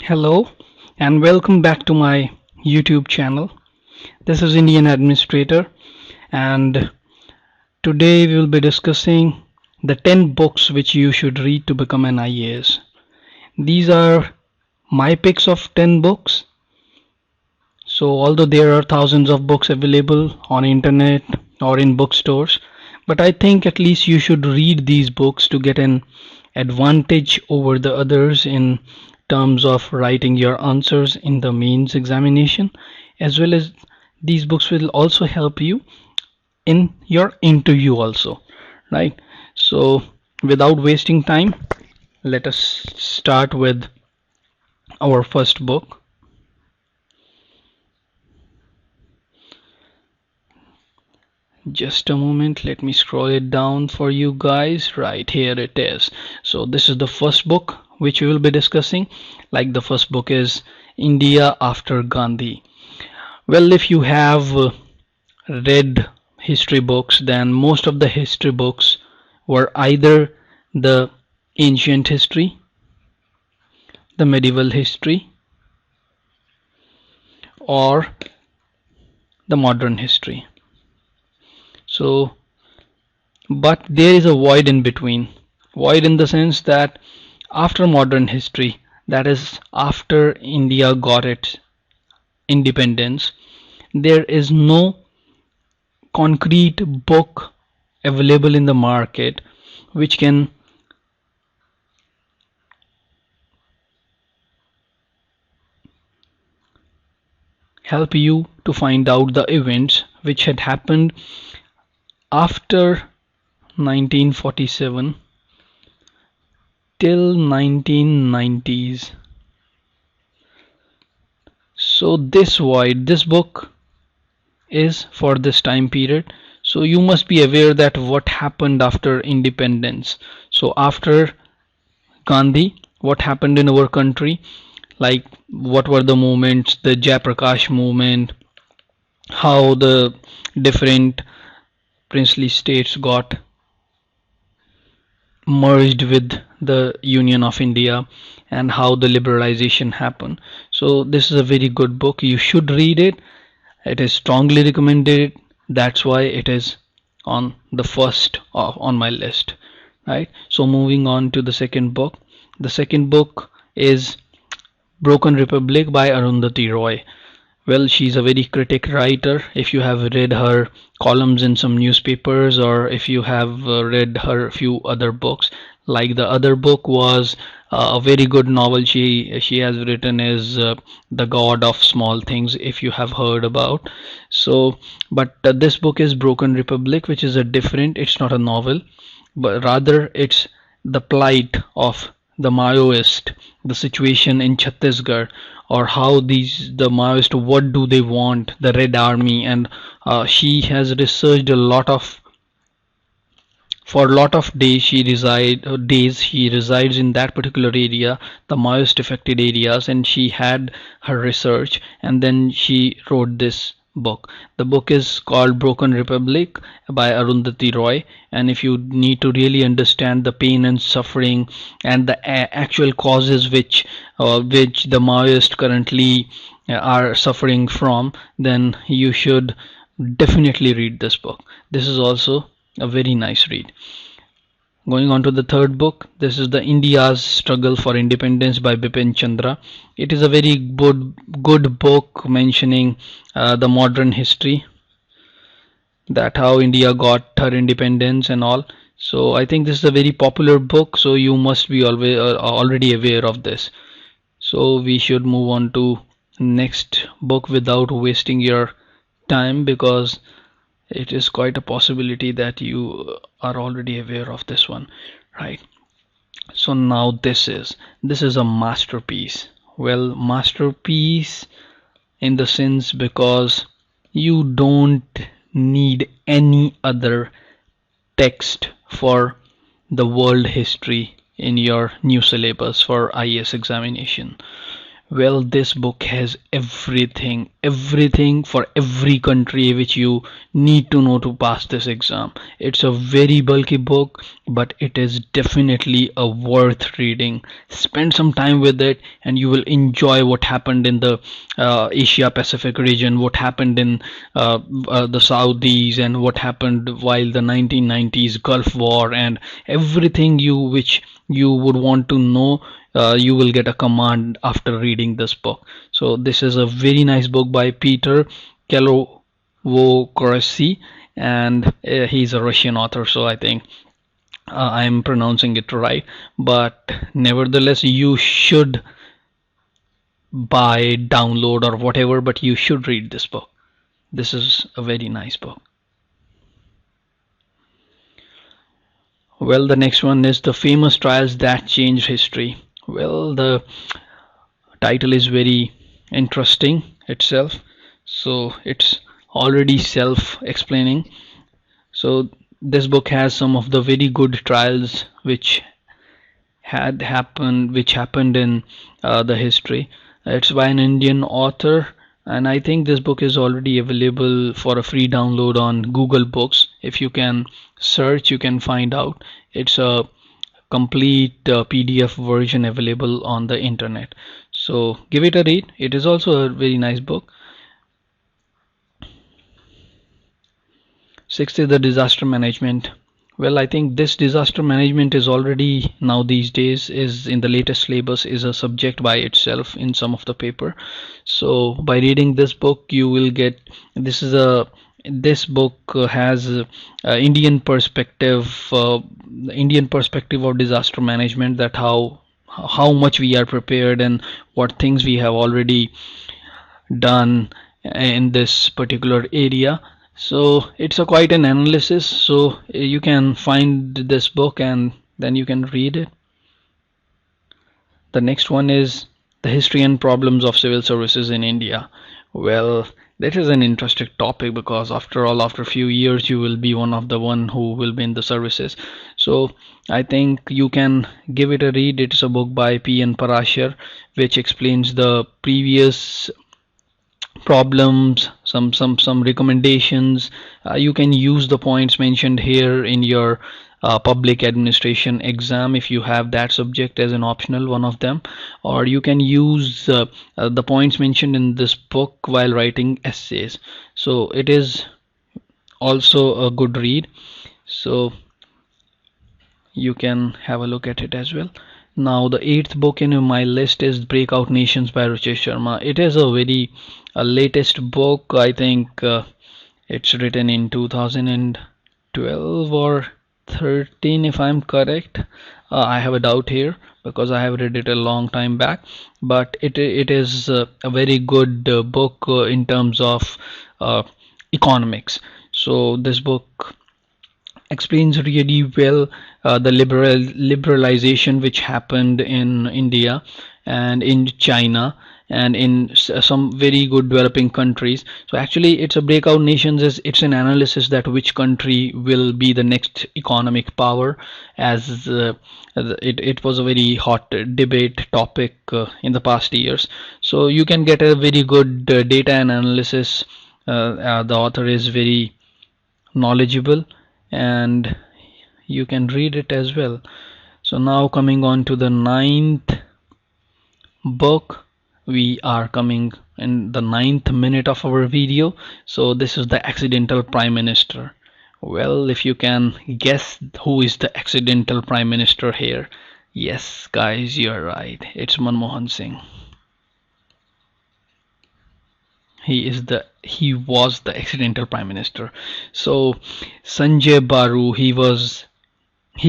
Hello and welcome back to my YouTube channel. This is Indian Administrator, and today we will be discussing the 10 books which you should read to become an IAS. These are my picks of 10 books. So although there are thousands of books available on internet or in bookstores, but I think at least you should read these books to get an advantage over the others in terms of writing your answers in the mains examination, as well as these books will also help you in your interview also, right? So without wasting time, let us start with our first book. Just a moment, let me scroll it down for you guys. Right here it is. So this is the first book which we will be discussing. Like the first book is India After Gandhi. Well, if you have read history books, then most of the history books were either the ancient history, the medieval history, or the modern history. So but there is a void in between. Void in the sense that after modern history, that is after India got its independence, there is no concrete book available in the market which can help you to find out the events which had happened after 1947 till 1990s. So this book is for this time period. So you must be aware that what happened after independence. So after Gandhi, what happened in our country, like what were the movements, the Jayaprakash movement, how the different princely states got merged with the Union of India, and how the liberalization happened. So this is a very good book. You should read it. It is strongly recommended. That's why it is on the first on my list, right? So moving on to the second book. The second book is Broken Republic by Arundhati Roy. Well, she's a very critic writer. If you have read her columns in some newspapers, or if you have read her few other books, like the other book was a very good novel she has written is The God of Small Things, if you have heard about. So, but this book is Broken Republic, which is a different. It's not a novel, but rather it's the plight of the Maoist, the situation in Chhattisgarh, or how the Maoist, what do they want, the Red Army, and she has researched a lot of for a lot of days she resides in that particular area, the Maoist affected areas, and she had her research, and then she wrote this book. The book is called Broken Republic by Arundhati Roy, and if you need to really understand the pain and suffering and the actual causes which the Maoists currently are suffering from, then you should definitely read this book. This is also a very nice read. Going on to the third book, this is the India's Struggle for Independence by Bipin Chandra. It is a very good book mentioning the modern history, that how India got her independence and all. So I think this is a very popular book, so you must be already aware of this. So we should move on to next book without wasting your time, because it is quite a possibility that you are already aware of this one, right? So now this is a masterpiece. Well, masterpiece in the sense because you don't need any other text for the world history in your new syllabus for IAS examination. Well, this book has everything for every country which you need to know to pass this exam. It's a very bulky book, but it is definitely a worth reading. Spend some time with it, and you will enjoy what happened in the Asia Pacific region, what happened in the Saudis, and what happened while the 1990s Gulf War, and everything which you would want to know, you will get a command after reading this book. So this is a very nice book by Peter Kalovokorsi, and he's a Russian author, so I think I'm pronouncing it right. But nevertheless, you should buy, download, or whatever, but you should read this book. This is a very nice book. Well, the next one is The Famous Trials That Changed History. Well, the title is very interesting itself, so it's already self-explaining. So this book has some of the very good trials which happened in the history. It's by an Indian author, and I think this book is already available for a free download on Google Books. If you can search, you can find out. It's a complete PDF version available on the internet. So give it a read. It is also a very nice book. Sixth is the disaster management. Well, I think this disaster management is already now these days is in the latest syllabus is a subject by itself in some of the paper. So by reading this book, you will get this book has Indian perspective of disaster management, that how much we are prepared and what things we have already done in this particular area. So it's a quite an analysis, so you can find this book and then you can read it. The next one is The History and Problems of Civil Services in India. Well, that is an interesting topic because after all, after a few years you will be one who will be in the services. So I think you can give it a read. It's a book by P.N. Parashar which explains the previous problems, some recommendations. You can use the points mentioned here in your public administration exam if you have that subject as an optional one of them, or you can use the points mentioned in this book while writing essays. So it is also a good read, so you can have a look at it as well. Now the eighth book in my list is Breakout Nations by Rajesh Sharma. It is a very latest book. I think it's written in 2012 or 13 if I'm correct. I have a doubt here because I have read it a long time back, but it is a very good book in terms of economics. So this book explains really well the liberalization which happened in India and in China and in some very good developing countries. So actually it's a breakout nations, it's an analysis that which country will be the next economic power, as it was a very hot debate topic in the past years. So you can get a very good data and analysis. The author is very knowledgeable and you can read it as well. So now coming on to the ninth book, we are coming in the 9th minute of our video. So this is The Accidental Prime Minister. Well, if you can guess who is the accidental prime minister here, yes guys, you're right, it's Manmohan Singh. He was the accidental prime minister. So Sanjay Baru, he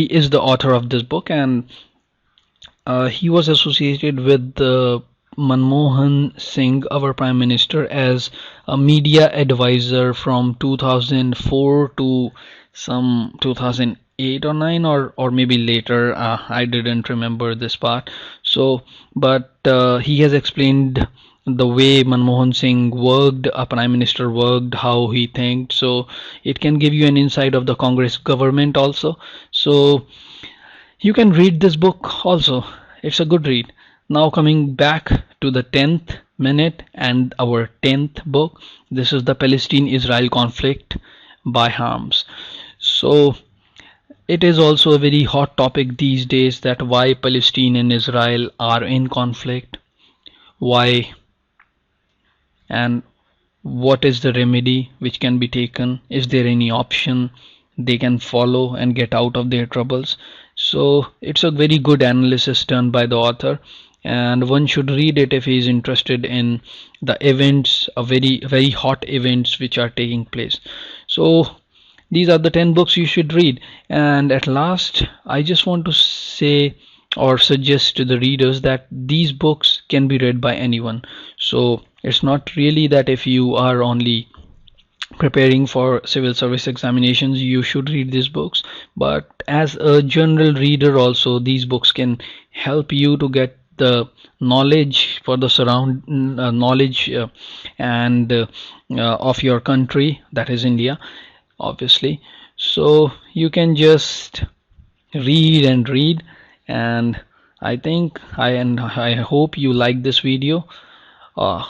is the author of this book, and he was associated with Manmohan Singh, our prime minister, as a media advisor from 2004 to some 2008 or 9, or maybe later. I didn't remember this part. So but he has explained the way Manmohan Singh worked, a prime minister worked, how he thinks. So it can give you an insight of the Congress government also. So you can read this book also. It's a good read. Now coming back to the 10th minute and our 10th book. This is the Palestine-Israel conflict by Harms. So it is also a very hot topic these days, that why Palestine and Israel are in conflict, why, and what is the remedy which can be taken, is there any option they can follow and get out of their troubles. So it's a very good analysis done by the author, and one should read it if he is interested in the events, a very hot events which are taking place. So these are the 10 books you should read. And at last, I just want to say or suggest to the readers that these books can be read by anyone. So it's not really that if you are only preparing for civil service examinations you should read these books, but as a general reader also, these books can help you to get the knowledge for the surround knowledge and of your country, that is India, obviously. So you can just read and read. And I think I hope you like this video. uh,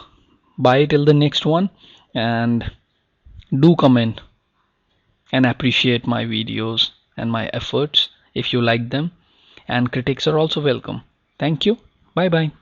Bye till the next one, and do comment and appreciate my videos and my efforts if you like them, and critics are also welcome. Thank you. Bye bye.